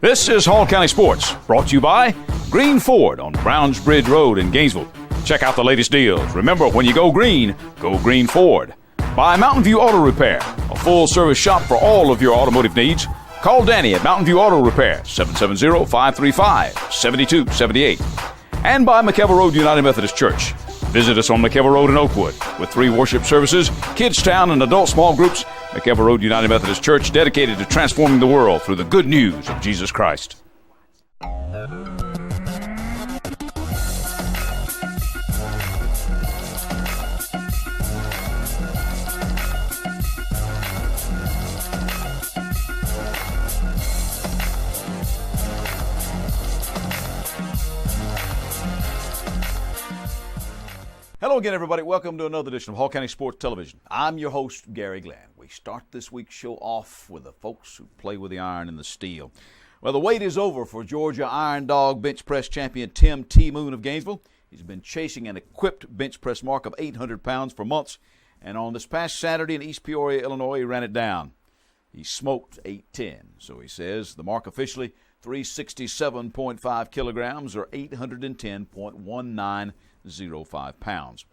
This is Hall County Sports, brought to you by Green Ford on Browns Bridge Road in Gainesville. Check out the latest deals. Remember, when you go Green Ford. By Mountain View Auto Repair, a full-service shop for all of your automotive needs. Call Danny at Mountain View Auto Repair, 770-535-7278. And by McKelvey Road United Methodist Church. Visit us on McKelvey Road in Oakwood. With 3 worship services, Kids Town, and adult small groups, McKelvey Road United Methodist Church, dedicated to transforming the world through the good news of Jesus Christ. Hello again, everybody. Welcome to another edition of Hall County Sports Television. I'm your host, Gary Glenn. We start this week's show off with the folks who play with the iron and the steel. Well, the wait is over for Georgia Iron Dog bench press champion Tim T. Moon of Gainesville. He's been chasing an equipped bench press mark of 800 pounds for months, and on this past Saturday in East Peoria, Illinois, he ran it down. He smoked 810, so he says. The mark officially 367.5 kilograms or 810.1905 pounds.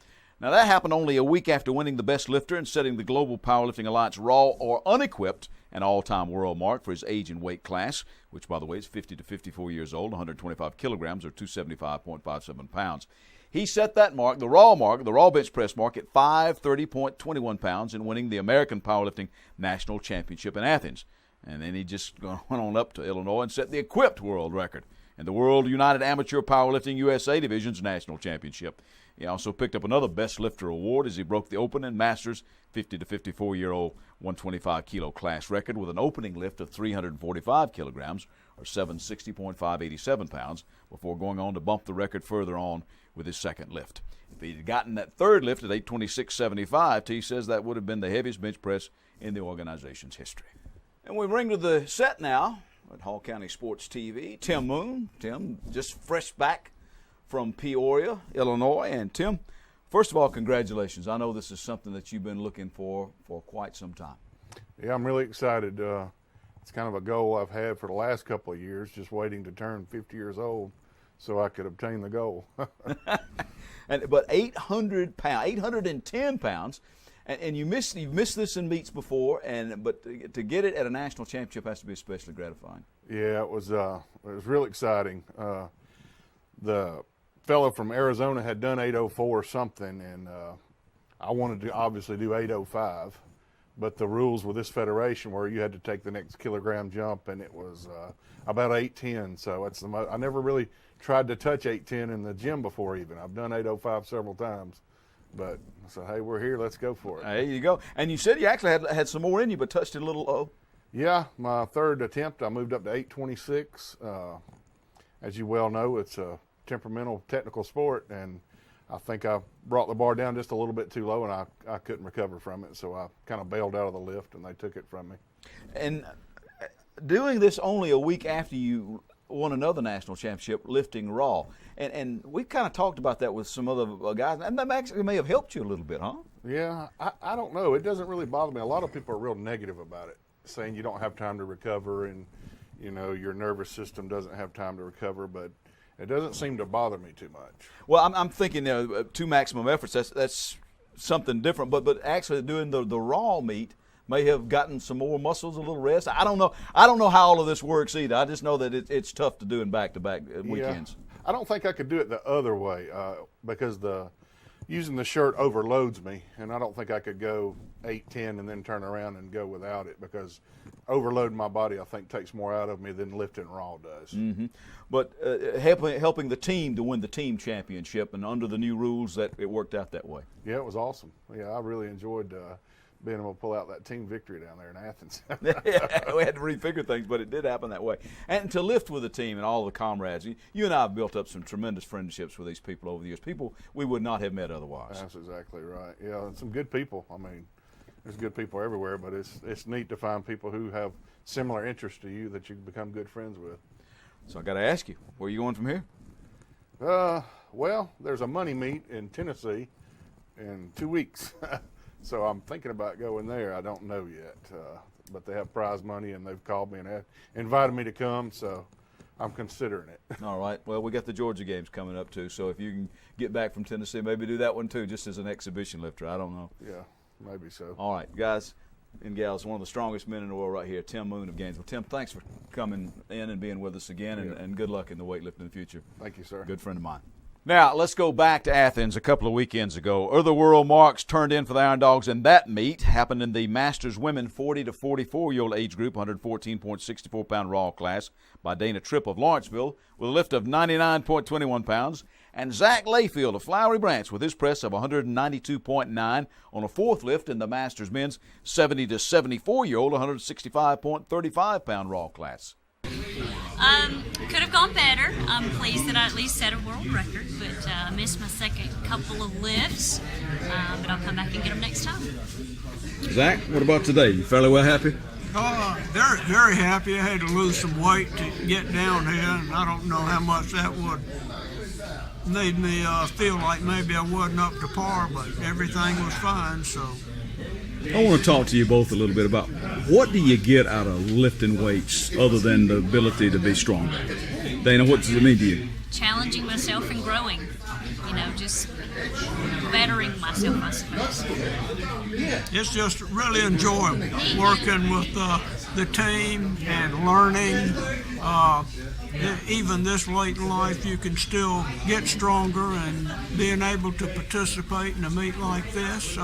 Now, that happened only a week after winning the best lifter and setting the Global Powerlifting Alliance raw or unequipped an all-time world mark for his age and weight class, which, by the way, is 50 to 54 years old, 125 kilograms or 275.57 pounds. He set that mark, the raw bench press mark, at 530.21 pounds in winning the American Powerlifting National Championship in Athens. And then he just went on up to Illinois and set the equipped world record in the World United Amateur Powerlifting USA Division's National Championship. He also picked up another Best Lifter award as he broke the Open and Masters 50 to 54-year-old 125-kilo class record with an opening lift of 345 kilograms or 760.587 pounds before going on to bump the record further on with his second lift. If he had gotten that third lift at 826.75, T says that would have been the heaviest bench press in the organization's history. And we bring to the set now at Hall County Sports TV, Tim Moon. Tim, just fresh back from Peoria, Illinois. And Tim, first of all, congratulations. I know this is something that you've been looking for quite some time. Yeah, I'm really excited. It's kind of a goal I've had for the last couple of years, just waiting to turn 50 years old so I could obtain the goal. But 810 pounds. And you've missed this in meets before, but to get it at a national championship has to be especially gratifying. Yeah, it was real exciting. The fellow from Arizona had done 804 something, and I wanted to obviously do 805, but the rules with this federation were you had to take the next kilogram jump, and it was about 810. So it's I never really tried to touch 810 in the gym before even. I've done 805 several times. But I said, hey, we're here. Let's go for it. There you go. And you said you actually had some more in you, but touched it a little low. Yeah, my third attempt, I moved up to 826. As you well know, it's a temperamental, technical sport, and I think I brought the bar down just a little bit too low, and I couldn't recover from it, so I kind of bailed out of the lift, and they took it from me. And doing this only a week after you won another national championship lifting raw. And we've kind of talked about that with some other guys, and that actually may have helped you a little bit, huh? Yeah, I don't know. It doesn't really bother me. A lot of people are real negative about it, saying you don't have time to recover and, you know, your nervous system doesn't have time to recover, but it doesn't seem to bother me too much. Well, I'm thinking 2 maximum efforts, that's something different, but actually doing the raw meet may have gotten some more muscles, a little rest. I don't know how all of this works either. I just know that it's tough to do in back-to-back weekends. Yeah. I don't think I could do it the other way because using the shirt overloads me, and I don't think I could go 810 and then turn around and go without it because overloading my body, I think, takes more out of me than lifting raw does. Mm-hmm. But helping the team to win the team championship, and under the new rules, that it worked out that way. Yeah, it was awesome. Yeah, I really enjoyed being able to pull out that team victory down there in Athens. Yeah, we had to refigure things, but it did happen that way. And to lift with the team and all the comrades, you and I have built up some tremendous friendships with these people over the years, people we would not have met otherwise. That's exactly right. Yeah, and some good people. I mean, there's good people everywhere, but it's neat to find people who have similar interests to you that you become good friends with. So I got to ask you, where are you going from here? Well, there's a money meet in Tennessee in 2 weeks. So I'm thinking about going there. I don't know yet. but they have prize money, and they've called me and invited me to come, so I'm considering it. All right. Well, we got the Georgia games coming up, too, so if you can get back from Tennessee, maybe do that one, too, just as an exhibition lifter. I don't know. Yeah, maybe so. All right, guys and gals, one of the strongest men in the world right here, Tim Moon of Gainesville. Tim, thanks for coming in and being with us again, and good luck in the weightlifting in the future. Thank you, sir. Good friend of mine. Now, let's go back to Athens a couple of weekends ago. Other world marks turned in for the Iron Dogs, and that meet happened in the Masters Women 40 to 44-year-old age group, 114.64-pound raw class by Dana Tripp of Lawrenceville with a lift of 99.21 pounds, and Zach Layfield of Flowery Branch with his press of 192.9 on a fourth lift in the Masters Men's 70 to 74-year-old, 165.35-pound raw class. Could have gone better. I'm pleased that I at least set a world record, but I missed my second couple of lifts. But I'll come back and get them next time. Zach, what about today? You fairly well happy? Very, very happy. I had to lose some weight to get down here, and I don't know how much that would made me feel like maybe I wasn't up to par, but everything was fine, so. I want to talk to you both a little bit about what do you get out of lifting weights other than the ability to be stronger? Dana, what does it mean to you? Challenging myself and growing, just bettering myself, I suppose. It's just really enjoyable working with the team and learning. Even this late in life, you can still get stronger, and being able to participate in a meet like this,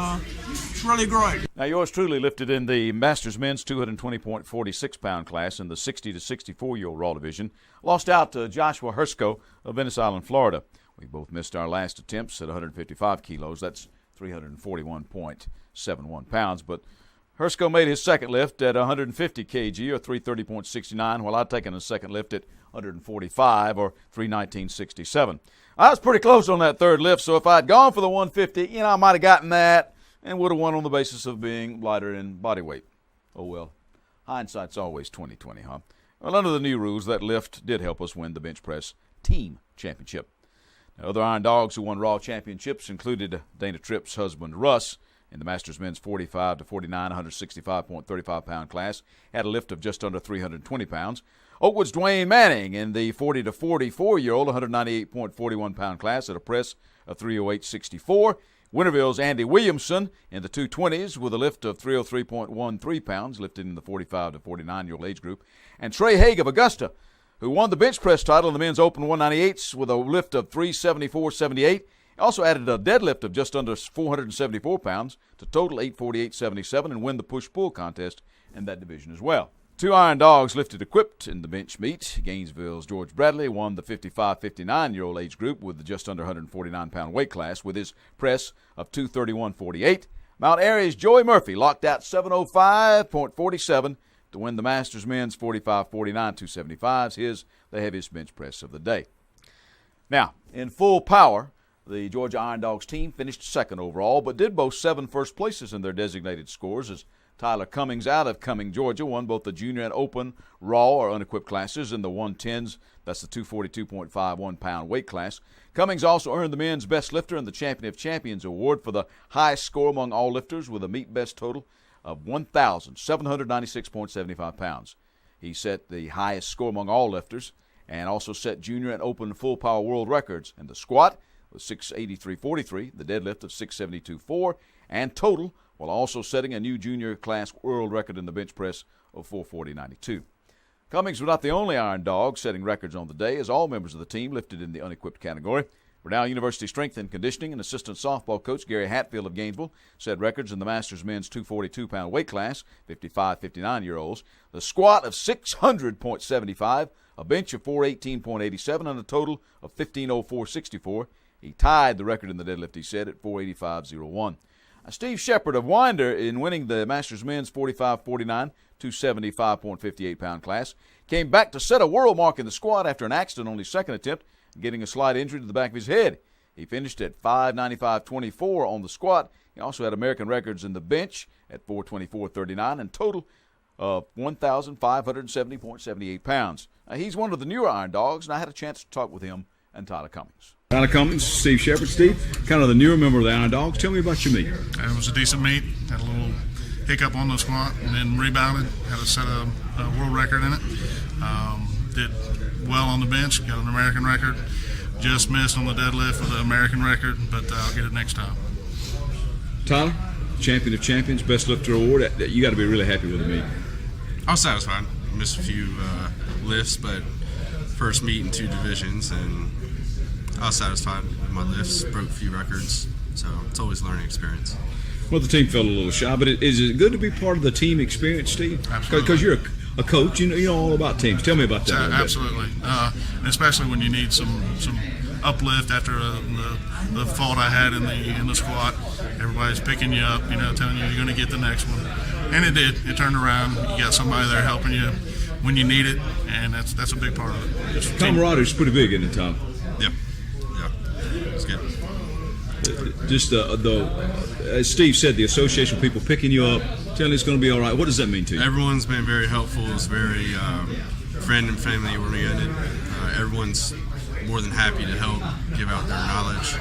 it's really great. Now, yours truly lifted in the Masters Men's 220.46-pound class in the 60 to 64-year-old raw division. Lost out to Joshua Hersko of Venice Island, Florida. We both missed our last attempts at 155 kilos. That's 341.71 pounds. But Hersko made his second lift at 150 kg, or 330.69, while I'd taken a second lift at 145, or 319.67. I was pretty close on that third lift, so if I'd gone for the 150, I might have gotten that and would have won on the basis of being lighter in body weight. Oh, well, hindsight's always 20/20, huh? Well, under the new rules, that lift did help us win the bench press team championship. Now, other Iron Dogs who won Raw championships included Dana Tripp's husband, Russ, in the Masters Men's 45 to 49, 165.35-pound class, had a lift of just under 320 pounds. Oakwood's Dwayne Manning in the 40 to 44-year-old, 198.41-pound class at a press of 308.64. Winterville's Andy Williamson in the 220s with a lift of 303.13 pounds, lifted in the 45 to 49-year-old age group. And Trey Haig of Augusta, who won the bench press title in the men's open 198s with a lift of 374.78. Also added a deadlift of just under 474 pounds to total 848.77 and win the push-pull contest in that division as well. Two Iron Dogs lifted equipped in the bench meet. Gainesville's George Bradley won the 55-59-year-old age group with the just under 149-pound weight class with his press of 231.48. Mount Airy's Joey Murphy locked out 705.47 to win the Masters Men's 45-49 275s, his the heaviest bench press of the day. Now, in full power, the Georgia Iron Dogs team finished second overall, but did boast 7 first places in their designated scores as Tyler Cummings out of Cumming, Georgia, won both the junior and open raw or unequipped classes in the 110s. That's the 242.51-pound weight class. Cummings also earned the men's best lifter and the Champion of Champions award for the highest score among all lifters with a meet best total of 1,796.75 pounds. He set the highest score among all lifters and also set junior and open full power world records in the squat with 683.43, the deadlift of 672.4, and total, while also setting a new junior class world record in the bench press of 440.92. Cummings was not the only Iron Dog setting records on the day, as all members of the team lifted in the unequipped category. Renown University Strength and Conditioning and assistant softball coach Gary Hatfield of Gainesville set records in the Masters Men's 242-pound weight class, 55-59-year-olds, the squat of 600.75, a bench of 418.87, and a total of 1504.64. He tied the record in the deadlift, he said, at 485.01. Steve Shepard of Winder, in winning the Masters Men's 45-49 275.58-pound class, came back to set a world mark in the squat after an accident on his second attempt, getting a slight injury to the back of his head. He finished at 595.24 on the squat. He also had American records in the bench at 424.39 and total of 1,570.78 pounds. He's one of the newer Iron Dogs, and I had a chance to talk with him and Tyler Cummings. Tyler Cummings, Steve Shepard. Steve, kind of the newer member of the Iron Dogs. Tell me about your meet. It was a decent meet. Had a little hiccup on the squat, and then rebounded, had a set a world record in it. Did well on the bench, got an American record. Just missed on the deadlift for the American record, but I'll get it next time. Tyler, champion of champions, best lifter award. You got to be really happy with the meet. I was satisfied. Missed a few lifts, but first meet in 2 divisions, and I was satisfied with my lifts. Broke a few records, so it's always a learning experience. Well, the team felt a little shy, but is it good to be part of the team experience, Steve? Absolutely. Because you're a coach, you know all about teams. Tell me about that. Absolutely, especially when you need some uplift after the fault I had in the squat. Everybody's picking you up, telling you you're going to get the next one, and it did. It turned around. You got somebody there helping you when you need it, and that's a big part of it. Camaraderie is pretty big, isn't it, Tom? Yeah, it's good. Just as Steve said, the association of people picking you up, telling you it's going to be all right. What does that mean to you? Everyone's been very helpful. It's very friend and family oriented. Everyone's more than happy to help give out their knowledge.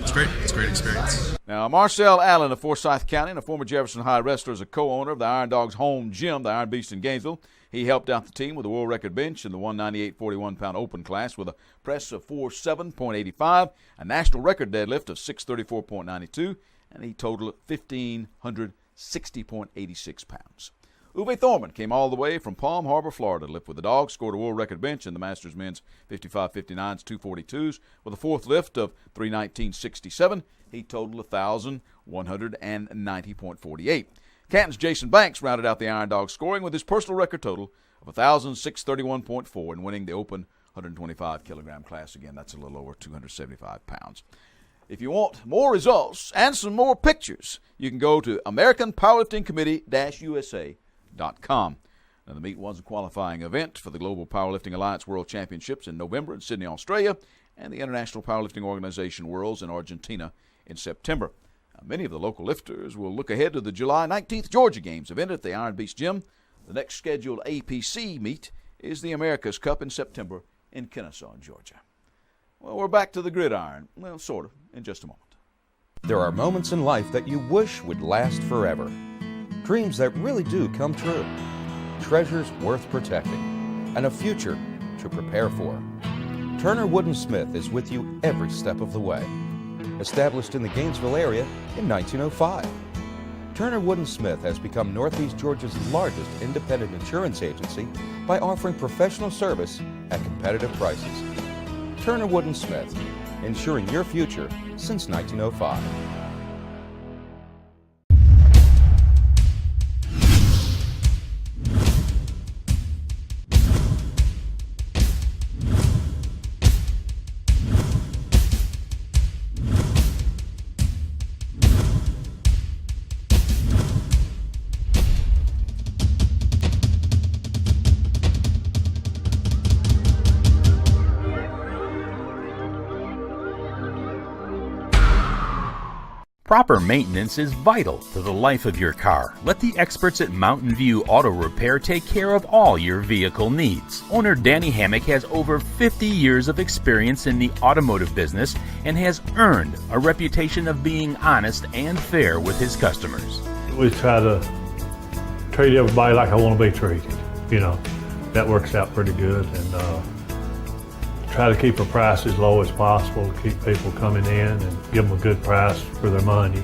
It's great. It's a great experience. Now, Marcel Allen of Forsyth County and a former Jefferson High wrestler is a co-owner of the Iron Dogs home gym, the Iron Beast in Gainesville. He helped out the team with a world record bench in the 198 41-pound open class with a press of 4.7.85, a national record deadlift of 634.92, and he totaled 1,560.86 pounds. Uwe Thorman came all the way from Palm Harbor, Florida to lift with the Dogs, scored a world record bench in the Masters men's 55-59s, 242s with a fourth lift of 319.67. He totaled 1,190.48. Canton's Jason Banks rounded out the Iron Dogs scoring with his personal record total of 1,631.4 and winning the open 125-kilogram class. Again, that's a little over 275 pounds. If you want more results and some more pictures, you can go to AmericanPowerliftingCommittee-USA.com. Now, the meet was a qualifying event for the Global Powerlifting Alliance World Championships in November in Sydney, Australia, and the International Powerlifting Organization Worlds in Argentina in September. Many of the local lifters will look ahead to the July 19th Georgia Games event at the Iron Beast Gym. The next scheduled APC meet is the America's Cup in September in Kennesaw, Georgia. Well, we're back to the gridiron. Well, sort of, in just a moment. There are moments in life that you wish would last forever. Dreams that really do come true. Treasures worth protecting. And a future to prepare for. Turner Wood & Smith is with you every step of the way. Established in the Gainesville area in 1905. Turner Wood & Smith has become Northeast Georgia's largest independent insurance agency by offering professional service at competitive prices. Turner Wood & Smith, insuring your future since 1905. Proper maintenance is vital to the life of your car. Let the experts at Mountain View Auto Repair take care of all your vehicle needs. Owner Danny Hammock has over 50 years of experience in the automotive business and has earned a reputation of being honest and fair with his customers. We try to treat everybody like I want to be treated. That works out pretty good, and try to keep the price as low as possible to keep people coming in and give them a good price for their money.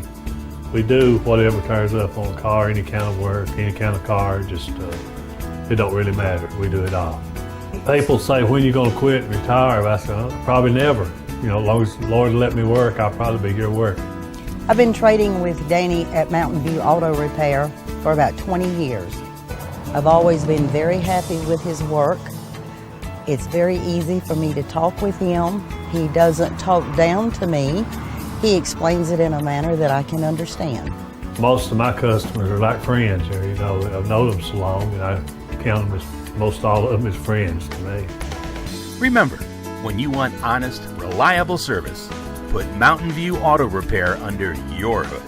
We do whatever turns up on a car, any kind of work, any kind of car, just it don't really matter. We do it all. People say, when you going to quit and retire? I say, probably never. As long as the Lord let me work, I'll probably be here working. I've been trading with Danny at Mountain View Auto Repair for about 20 years. I've always been very happy with his work. It's very easy for me to talk with him. He doesn't talk down to me. He explains it in a manner that I can understand. Most of my customers are like friends here. I've known them so long, and I count them as most all of them as friends to me. Remember, when you want honest, reliable service, put Mountain View Auto Repair under your hood.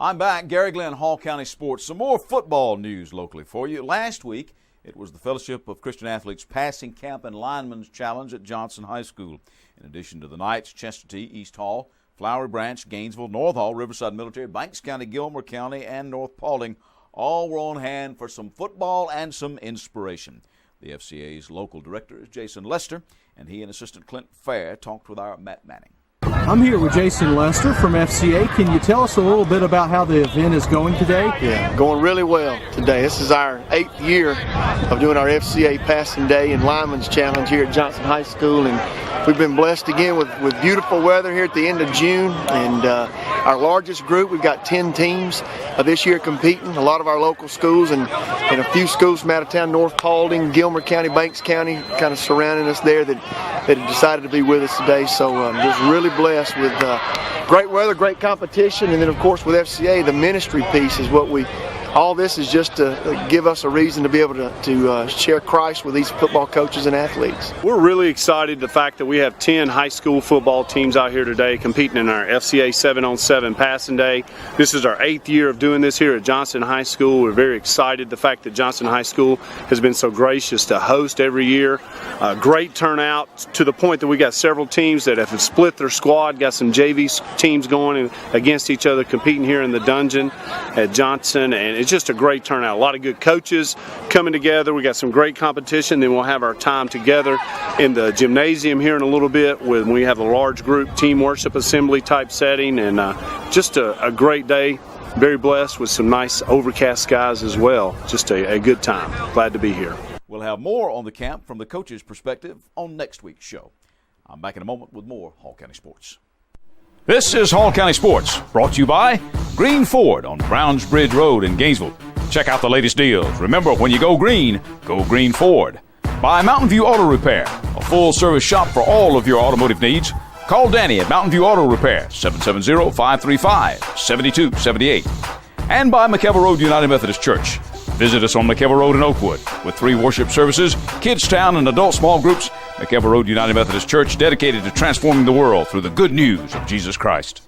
I'm back. Gary Glenn, Hall County Sports. Some more football news locally for you. Last week, It was the Fellowship of Christian Athletes Passing Camp and Lineman's Challenge at Johnson High School. In addition to the Knights, Chesterton, East Hall, Flowery Branch, Gainesville, North Hall, Riverside Military, Banks County, Gilmer County, and North Paulding all were on hand for some football and some inspiration. The FCA's local director is Jason Lester, and he and Assistant Clint Fair talked with our Matt Manning. I'm here with Jason Lester from FCA. Can you tell us a little bit about how the event is going today? Yeah, going really well today. This is our 8th year of doing our FCA Passing Day and Lineman's Challenge here at Johnson High School, and we've been blessed again with beautiful weather here at the end of June, and our largest group, we've got 10 teams this year competing, a lot of our local schools and a few schools from out of town, North Paulding, Gilmer County, Banks County, kind of surrounding us there that have decided to be with us today. So just really blessed with great weather, great competition, and then of course with FCA, the ministry piece is what all this is just to give us a reason to be able to share Christ with these football coaches and athletes. We're really excited the fact that we have 10 high school football teams out here today competing in our FCA 7-on-7 Passing Day. This is our 8th year of doing this here at Johnson High School. We're very excited the fact that Johnson High School has been so gracious to host every year. Great turnout to the point that we got several teams that have split their squad, got some JV teams going against each other competing here in the dungeon at Johnson, and it's just a great turnout. A lot of good coaches coming together. We got some great competition. Then we'll have our time together in the gymnasium here in a little bit when we have a large group team worship assembly type setting, and just a great day. Very blessed with some nice overcast skies as well. Just a good time. Glad to be here. We'll have more on the camp from the coach's perspective on next week's show. I'm back in a moment with more Hall County Sports. This is Hall County Sports, brought to you by Green Ford on Browns Bridge Road in Gainesville. Check out the latest deals. Remember, when you go Green Ford. By Mountain View Auto Repair, a full-service shop for all of your automotive needs. Call Danny at Mountain View Auto Repair, 770-535-7278. And by McKelvey Road United Methodist Church. Visit us on McKelvey Road in Oakwood. With 3 worship services, Kids Town, and adult small groups, McKelvey Road United Methodist Church, dedicated to transforming the world through the good news of Jesus Christ.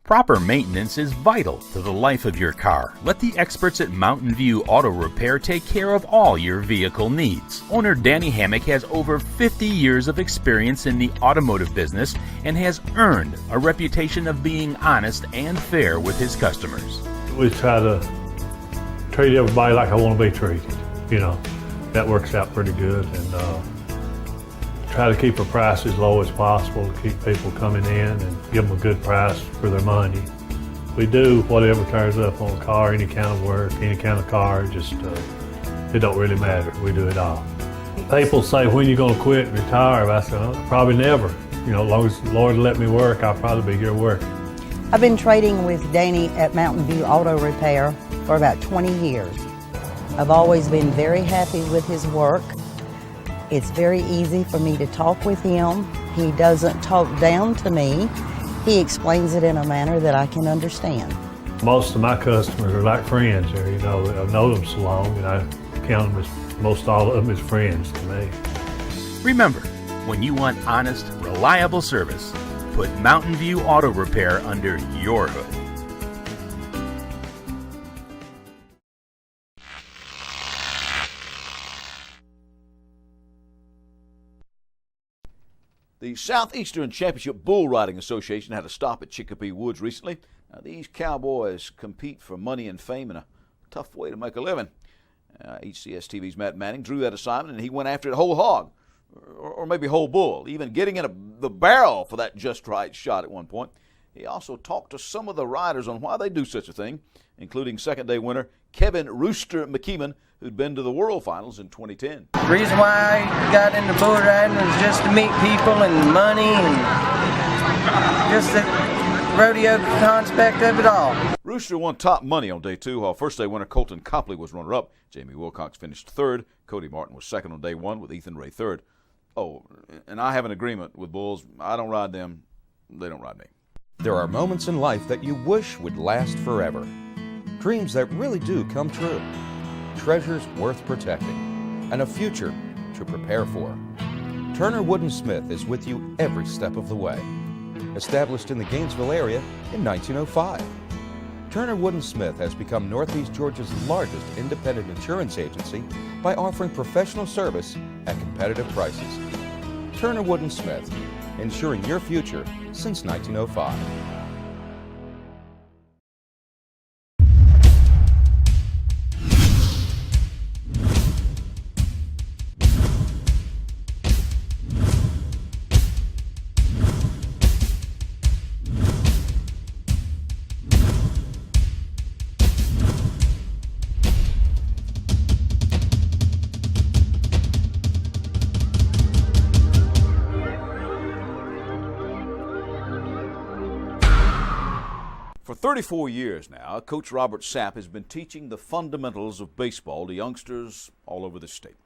Proper maintenance is vital to the life of your car. Let the experts at Mountain View Auto Repair take care of all your vehicle needs. Owner Danny Hammock has over 50 years of experience in the automotive business and has earned a reputation of being honest and fair with his customers. We try to treat everybody like I want to be treated. You know, that works out pretty good, and try to keep the price as low as possible to keep people coming in and give them a good price for their money. We do whatever turns up on a car, any kind of work, any kind of car, just it don't really matter. We do it all. People say, when you going to quit and retire? I say, oh, probably never. You know, as long as the Lord let me work, I'll probably be here working. I've been trading with Danny at Mountain View Auto Repair for about 20 years. I've always been very happy with his work. It's very easy for me to talk with him. He doesn't talk down to me. He explains it in a manner that I can understand. Most of my customers are like friends here. You know, I've known them so long, and I count them as, most all of them as friends to me. Remember, when you want honest, reliable service, put Mountain View Auto Repair under your hood. The Southeastern Championship Bull Riding Association had a stop at Chicopee Woods recently. Now, these cowboys compete for money and fame in a tough way to make a living. HCSTV's Matt Manning drew that assignment, and he went after it whole hog, or maybe whole bull, even getting in the barrel for that just right shot at one point. He also talked to some of the riders on why they do such a thing, including second-day winner Kevin Rooster McKeeman, who'd been to the World Finals in 2010. The reason why I got into bull riding was just to meet people and money and just the rodeo concept of it all. Brewster won top money on day 2, while first day winner Colton Copley was runner-up. Jamie Wilcox finished third. Cody Martin was second on day 1 with Ethan Ray third. Oh, and I have an agreement with Bulls. I don't ride them. They don't ride me. There are moments in life that you wish would last forever. Dreams that really do come true. Treasures worth protecting. And a future to prepare for. Turner Wood & Smith is with you every step of the way. Established in the Gainesville area in 1905. Turner Wood & Smith has become Northeast Georgia's largest independent insurance agency by offering professional service at competitive prices. Turner Wood & Smith, insuring your future since 1905. For 34 years now, Coach Robert Sapp has been teaching the fundamentals of baseball to youngsters all over the state.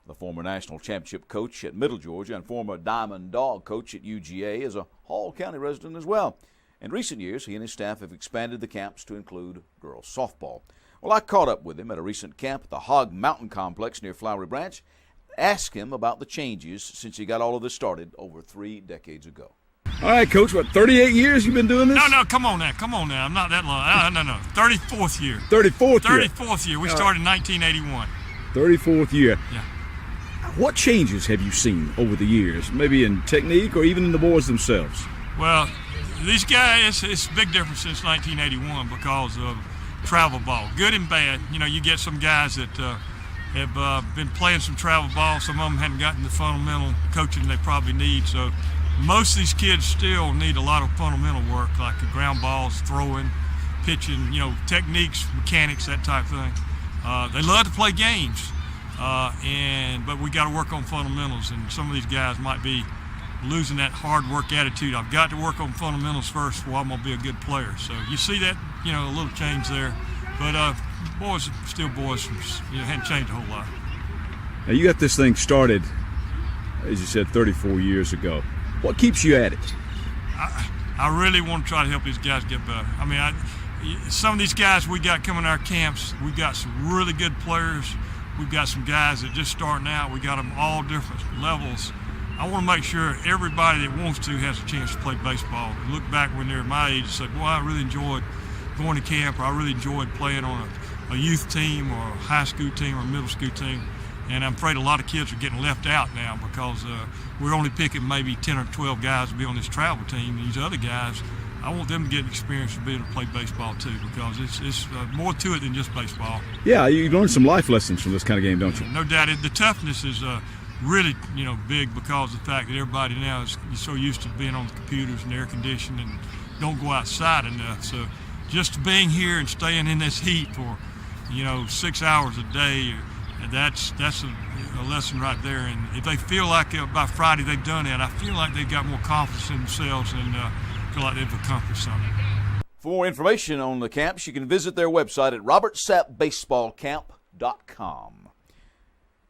The former national championship coach at Middle Georgia and former Diamond Dog coach at UGA is a Hall County resident as well. In recent years, he and his staff have expanded the camps to include girls softball. Well, I caught up with him at a recent camp at the Hog Mountain Complex near Flowery Branch, asked him about the changes since he got all of this started over 3 decades ago. All right, Coach, what, 38 years you've been doing this? No, come on now. I'm not that long. No. 34th year. 34th year. We started in 1981. 34th year. Yeah. What changes have you seen over the years, maybe in technique or even in the boys themselves? Well, these guys, it's a big difference since 1981 because of travel ball, good and bad. You know, you get some guys that have been playing some travel ball. Some of them hadn't gotten the fundamental coaching they probably need. So most of these kids still need a lot of fundamental work, like the ground balls, throwing, pitching, you know, techniques, mechanics, that type of thing. They love to play games, but we got to work on fundamentals. And some of these guys might be losing that hard work attitude. I've got to work on fundamentals first, or I'm gonna be a good player. So you see that, you know, a little change there. But boys are still boys. You know, hadn't changed a whole lot. Now you got this thing started, as you said, 34 years ago. What keeps you at it? I really want to try to help these guys get better. I mean, some of these guys we got coming to our camps, we've got some really good players. We've got some guys that just starting out. We got them all different levels. I want to make sure everybody that wants to has a chance to play baseball. And look back when they're my age and say, boy, I really enjoyed going to camp, or I really enjoyed playing on a youth team or a high school team or a middle school team. And I'm afraid a lot of kids are getting left out now because we're only picking maybe 10 or 12 guys to be on this travel team. These other guys, I want them to get experience to be able to play baseball too, because it's more to it than just baseball. Yeah, you learn some life lessons from this kind of game, don't you? No doubt. The toughness is really, you know, big because of the fact that everybody now is so used to being on the computers and air conditioning and don't go outside enough. So just being here and staying in this heat for, you know, 6 hours a day, that's a lesson right there. And if they feel like by Friday they've done that, I feel like they've got more confidence in themselves and feel like they've accomplished something. For more information on the camps, you can visit their website at robertsappbaseballcamp.com.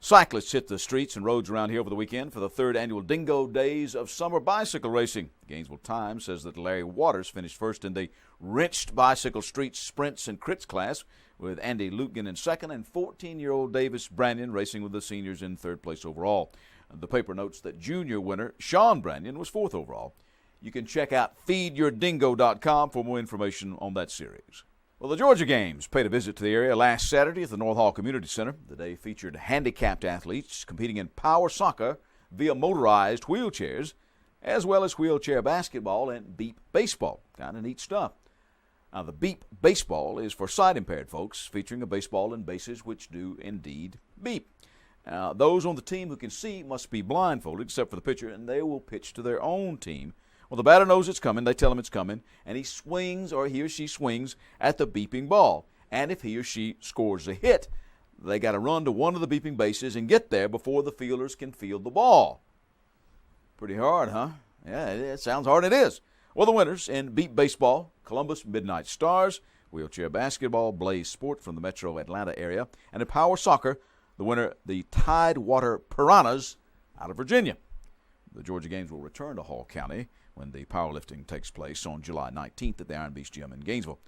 Cyclists hit the streets and roads around here over the weekend for the 3rd annual Dingo Days of Summer Bicycle Racing. The Gainesville Times says that Larry Waters finished first in the wrenched bicycle street sprints and crits class, with Andy Lutgen in second and 14-year-old Davis Brannion racing with the seniors in 3rd place overall. The paper notes that junior winner Sean Brannion was 4th overall. You can check out feedyourdingo.com for more information on that series. Well, the Georgia Games paid a visit to the area last Saturday at the North Hall Community Center. The day featured handicapped athletes competing in power soccer via motorized wheelchairs, as well as wheelchair basketball and beep baseball. Kind of neat stuff. Now, the beep baseball is for sight-impaired folks, featuring a baseball and bases which do indeed beep. Now, those on the team who can see must be blindfolded, except for the pitcher, and they will pitch to their own team. Well, the batter knows it's coming. They tell him it's coming, and he swings, or he or she swings, at the beeping ball. And if he or she scores a hit, they got to run to one of the beeping bases and get there before the fielders can field the ball. Pretty hard, huh? Yeah, it sounds hard. It is. Well, the winners in beep baseball, Columbus Midnight Stars, Wheelchair basketball, Blaze Sport from the metro Atlanta area. And in power soccer, the winner, the Tidewater Piranhas out of Virginia. The Georgia games will return to Hall County when the powerlifting takes place on July 19th at the Iron Beast Gym in Gainesville.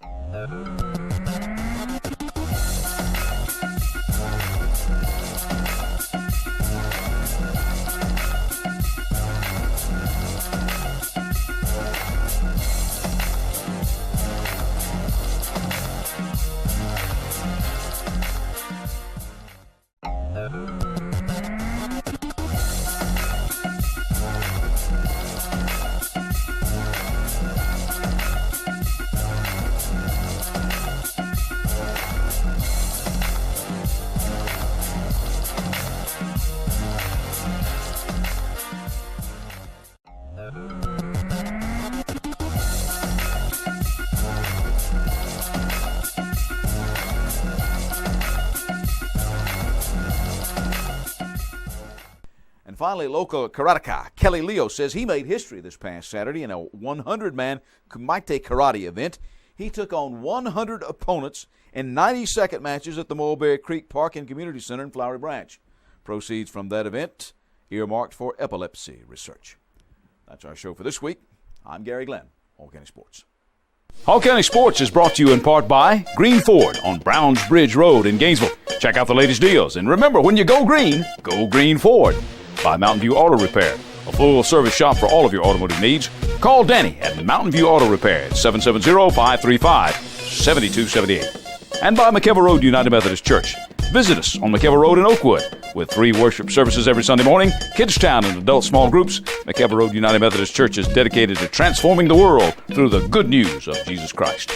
And finally, local karateka Kelly Leo says he made history this past Saturday in a 100-man Kumite karate event. He took on 100 opponents in 90-second matches at the Mulberry Creek Park and Community Center in Flowery Branch. Proceeds from that event earmarked for epilepsy research. That's our show for this week. I'm Gary Glenn, Hall County Sports. Hall County Sports is brought to you in part by Green Ford on Browns Bridge Road in Gainesville. Check out the latest deals. And remember, when you go Green Ford. By Mountain View Auto Repair, a full-service shop for all of your automotive needs. Call Danny at Mountain View Auto Repair at 770-535-7278. And by McKelvey Road United Methodist Church. Visit us on McKelvey Road in Oakwood with 3 worship services every Sunday morning, Kids Town and adult small groups. McKelvey Road United Methodist Church is dedicated to transforming the world through the good news of Jesus Christ.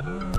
Thank you.